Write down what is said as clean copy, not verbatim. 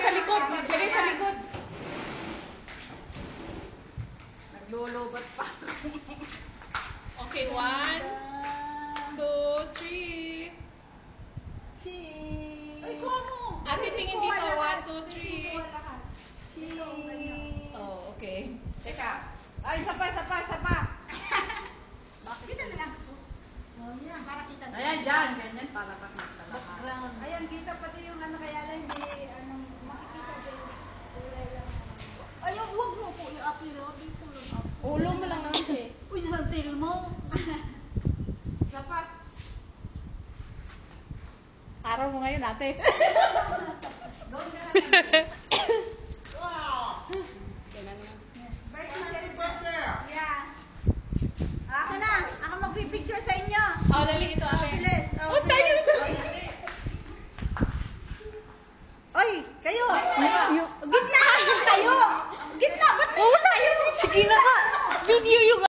sa likod. Ilagay sa likod. Naglulubat pa. Okay, 1, 2, 3. Cheese. Ay, kuha mo. Ate, tingin dito. 1, 2, 3. Cheese. Oh, okay. Teka. Ay, isa pa. Kita na lang. Oh, yan. Para kita. Ayan, dyan. Ganyan, para makita lahat. Background. Ayan, kita pati yung ano kaya lang, hindi, makikita din. Kulay lang. Ay, huwag mo po i-apiro. Dito lang ako. Ulo mo lang naman eh. Uy, sa tail mo. Sapat. Araw mo ngayon, ate. Doon ka na lang. Yeah. Ako na. Ako magpipicture sa inyo. Oh, dali ito, ate. Bilis. Oh, tayo! Oy, kayo. Gitna. Kayo. Gitna. Ba't tayo? Sige na nga. Video yung